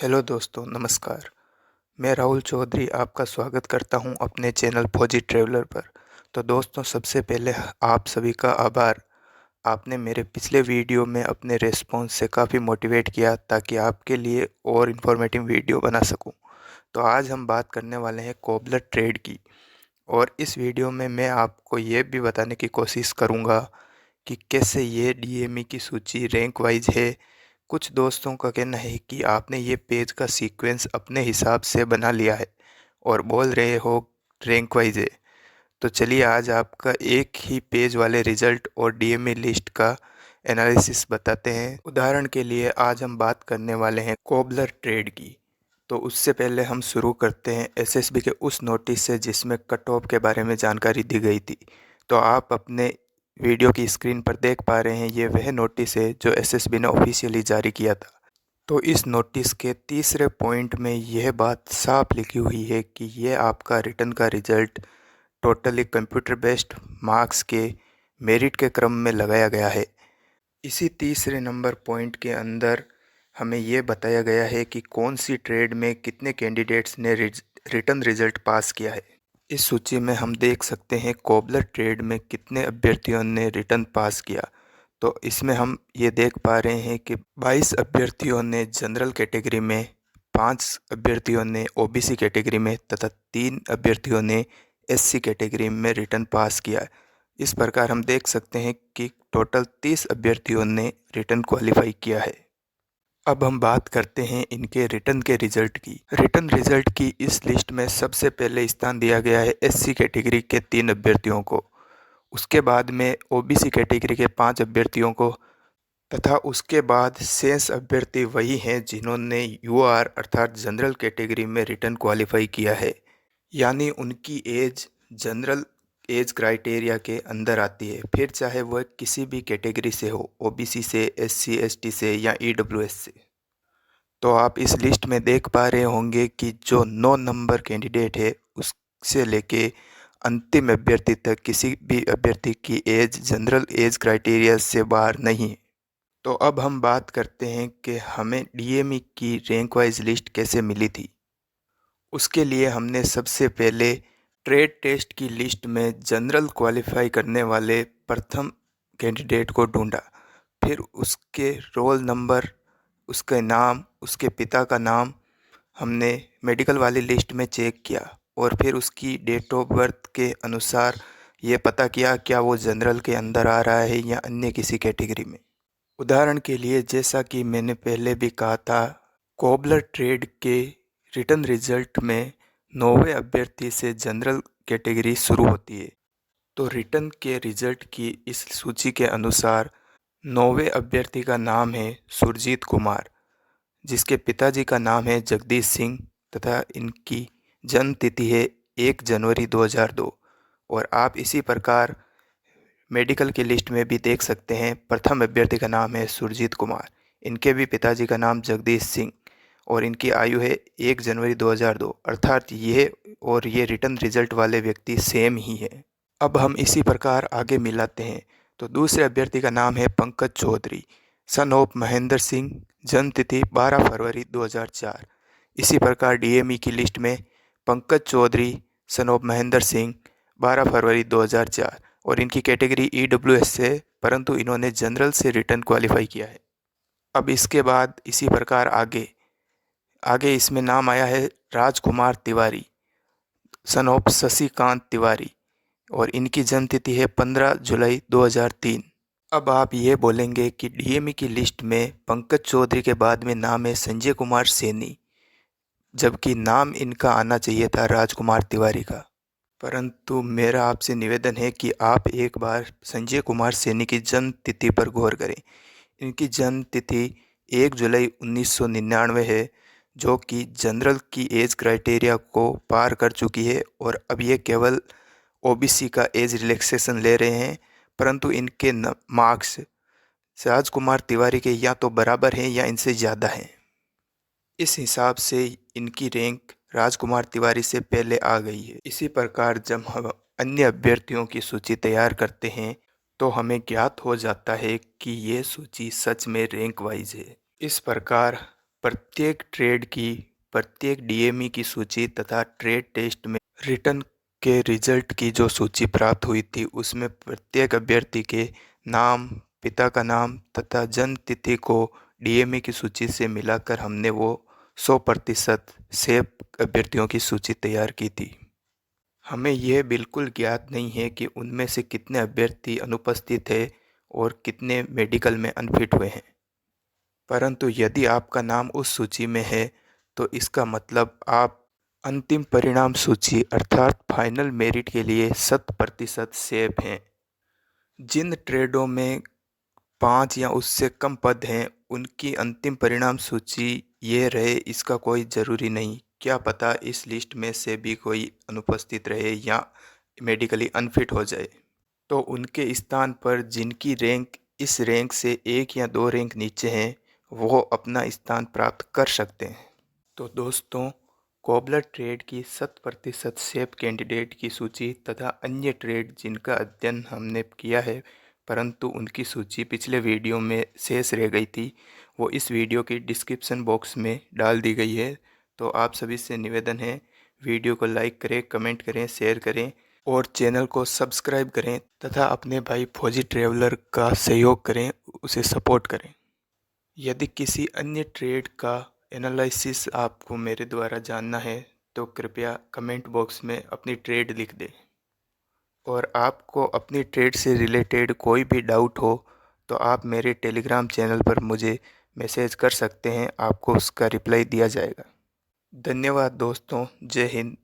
Hello दोस्तों, नमस्कार। मैं राहुल चौधरी आपका स्वागत करता हूं अपने चैनल फौजी ट्रैवलर पर। तो दोस्तों, सबसे पहले आप सभी का आभार। आपने मेरे पिछले वीडियो में अपने रिस्पॉन्स से काफ़ी मोटिवेट किया ताकि आपके लिए और इन्फॉर्मेटिव वीडियो बना सकूं। तो आज हम बात करने वाले हैं कोबलर ट्रेड की। और इस वीडियो में मैं आपको ये भी बताने की कोशिश करूँगा कि कैसे ये डीएमई की सूची रैंक वाइज है। कुछ दोस्तों का कहना है कि आपने ये पेज का सीक्वेंस अपने हिसाब से बना लिया है और बोल रहे हो रैंक वाइज है। तो चलिए आज आपका एक ही पेज वाले रिजल्ट और डीएमई लिस्ट का एनालिसिस बताते हैं। उदाहरण के लिए आज हम बात करने वाले हैं कोबलर ट्रेड की। तो उससे पहले हम शुरू करते हैं एसएसबी के उस नोटिस से जिसमें कट ऑफ के बारे में जानकारी दी गई थी। तो आप अपने वीडियो की स्क्रीन पर देख पा रहे हैं, ये वह नोटिस है जो एसएसबी ने ऑफिशियली जारी किया था। तो इस नोटिस के तीसरे पॉइंट में यह बात साफ लिखी हुई है कि ये आपका रिटर्न का result totally computer based marks के मेरिट के क्रम में लगाया गया है। इसी तीसरे नंबर पॉइंट के अंदर हमें ये बताया गया है कि कौन सी ट्रेड में कितने कैंडिडेट्स ने रिटर्न रिजल्ट पास किया है। इस सूची में हम देख सकते हैं कोबलर ट्रेड में कितने अभ्यर्थियों ने रिटर्न पास किया। तो इसमें हम ये देख पा रहे हैं कि 22 अभ्यर्थियों ने जनरल कैटेगरी में, 5 अभ्यर्थियों ने ओबीसी कैटेगरी में तथा 3 अभ्यर्थियों ने एससी कैटेगरी में रिटर्न पास किया। इस प्रकार हम देख सकते हैं कि टोटल 30 अभ्यर्थियों ने रिटर्न क्वालिफाई किया है। अब हम बात करते हैं इनके रिटर्न के रिजल्ट की। रिटर्न रिजल्ट की इस लिस्ट में सबसे पहले स्थान दिया गया है एससी कैटेगरी के 3 अभ्यर्थियों को, उसके बाद में ओबीसी कैटेगरी के 5 अभ्यर्थियों को तथा उसके बाद शेष अभ्यर्थी वही हैं जिन्होंने यूआर अर्थात जनरल कैटेगरी में रिटर्न क्वालिफाई किया है, यानी उनकी एज जनरल एज क्राइटेरिया के अंदर आती है, फिर चाहे वह किसी भी कैटेगरी से हो, ओबीसी से, एससी एसटी से या ईडब्ल्यूएस से। तो आप इस लिस्ट में देख पा रहे होंगे कि जो 9 नंबर कैंडिडेट है उससे लेके अंतिम अभ्यर्थी तक किसी भी अभ्यर्थी की एज जनरल एज क्राइटेरिया से बाहर नहीं है। तो अब हम बात करते हैं कि हमें डीएमई की रैंक वाइज लिस्ट कैसे मिली थी। उसके लिए हमने सबसे पहले ट्रेड टेस्ट की लिस्ट में जनरल क्वालिफाई करने वाले प्रथम कैंडिडेट को ढूंढा। फिर उसके रोल नंबर, उसके नाम, उसके पिता का नाम हमने मेडिकल वाली लिस्ट में चेक किया और फिर उसकी डेट ऑफ बर्थ के अनुसार ये पता किया क्या वो जनरल के अंदर आ रहा है या अन्य किसी कैटेगरी में। उदाहरण के लिए जैसा कि मैंने पहले भी कहा था, कोबलर ट्रेड के रिटर्न रिजल्ट में 9वें अभ्यर्थी से जनरल कैटेगरी शुरू होती है। तो रिटर्न के रिजल्ट की इस सूची के अनुसार 9वें अभ्यर्थी का नाम है सुरजीत कुमार, जिसके पिताजी का नाम है जगदीश सिंह तथा इनकी जन्म तिथि है 1 जनवरी 2002। और आप इसी प्रकार मेडिकल की लिस्ट में भी देख सकते हैं, प्रथम अभ्यर्थी का नाम है सुरजीत कुमार, इनके भी पिताजी का नाम जगदीश सिंह और इनकी आयु है 1 जनवरी 2002, अर्थात ये और ये रिटर्न रिजल्ट वाले व्यक्ति सेम ही है। अब हम इसी प्रकार आगे मिलाते हैं। तो दूसरे अभ्यर्थी का नाम है पंकज चौधरी, सन ऑफ महेंद्र सिंह, जन्म तिथि 12 फरवरी 2004। इसी प्रकार डीएमई की लिस्ट में पंकज चौधरी, सन ऑफ महेंद्र सिंह, 12 फरवरी 2004 और इनकी कैटेगरी ईडब्ल्यूएस से, परंतु इन्होंने जनरल से रिटर्न क्वालिफाई किया है। अब इसके बाद इसी प्रकार आगे आगे इसमें नाम आया है राजकुमार तिवारी, सन ऑफ शशिकांत तिवारी और इनकी जन्म तिथि है 15 जुलाई 2003। अब आप ये बोलेंगे कि डीएमई की लिस्ट में पंकज चौधरी के बाद में नाम है संजय कुमार सैनी, जबकि नाम इनका आना चाहिए था राजकुमार तिवारी का। परंतु मेरा आपसे निवेदन है कि आप एक बार संजय कुमार सैनी की जन्म तिथि पर गौर करें। इनकी जन्म तिथि 1 जुलाई 1999 है, जो कि जनरल की एज क्राइटेरिया को पार कर चुकी है और अब ये केवल ओबीसी का एज रिलैक्सेशन ले रहे हैं। परंतु इनके मार्क्स राजकुमार तिवारी के या तो बराबर हैं या इनसे ज़्यादा हैं। इस हिसाब से इनकी रैंक राजकुमार तिवारी से पहले आ गई है। इसी प्रकार जब हम अन्य अभ्यर्थियों की सूची तैयार करते हैं तो हमें ज्ञात हो जाता है कि ये सूची सच में रैंक वाइज है। इस प्रकार प्रत्येक ट्रेड की, प्रत्येक डीएमई की सूची तथा ट्रेड टेस्ट में रिटर्न के रिजल्ट की जो सूची प्राप्त हुई थी, उसमें प्रत्येक अभ्यर्थी के नाम, पिता का नाम तथा जन्म तिथि को डीएमई की सूची से मिलाकर हमने वो 100% सेफ अभ्यर्थियों की सूची तैयार की थी। हमें यह बिल्कुल ज्ञात नहीं है कि उनमें से कितने अभ्यर्थी अनुपस्थित हैं और कितने मेडिकल में अनफिट हुए हैं, परंतु यदि आपका नाम उस सूची में है तो इसका मतलब आप अंतिम परिणाम सूची अर्थात फाइनल मेरिट के लिए 100% सेफ हैं। जिन ट्रेडों में 5 या उससे कम पद हैं, उनकी अंतिम परिणाम सूची ये रहे इसका कोई ज़रूरी नहीं। क्या पता इस लिस्ट में से भी कोई अनुपस्थित रहे या मेडिकली अनफिट हो जाए, तो उनके स्थान पर जिनकी रैंक इस रैंक से 1 या 2 रैंक नीचे हैं, वो अपना स्थान प्राप्त कर सकते हैं। तो दोस्तों, कोबलर ट्रेड की 100% सेफ कैंडिडेट की सूची तथा अन्य ट्रेड जिनका अध्ययन हमने किया है परंतु उनकी सूची पिछले वीडियो में शेष रह गई थी, वो इस वीडियो की डिस्क्रिप्शन बॉक्स में डाल दी गई है। तो आप सभी से निवेदन है, वीडियो को लाइक करें, कमेंट करें, शेयर करें और चैनल को सब्सक्राइब करें तथा अपने भाई फौजी ट्रैवलर का सहयोग करें, उसे सपोर्ट करें। यदि किसी अन्य ट्रेड का एनालिसिस आपको मेरे द्वारा जानना है तो कृपया कमेंट बॉक्स में अपनी ट्रेड लिख दें, और आपको अपनी ट्रेड से रिलेटेड कोई भी डाउट हो तो आप मेरे टेलीग्राम चैनल पर मुझे मैसेज कर सकते हैं, आपको उसका रिप्लाई दिया जाएगा। धन्यवाद दोस्तों, जय हिंद,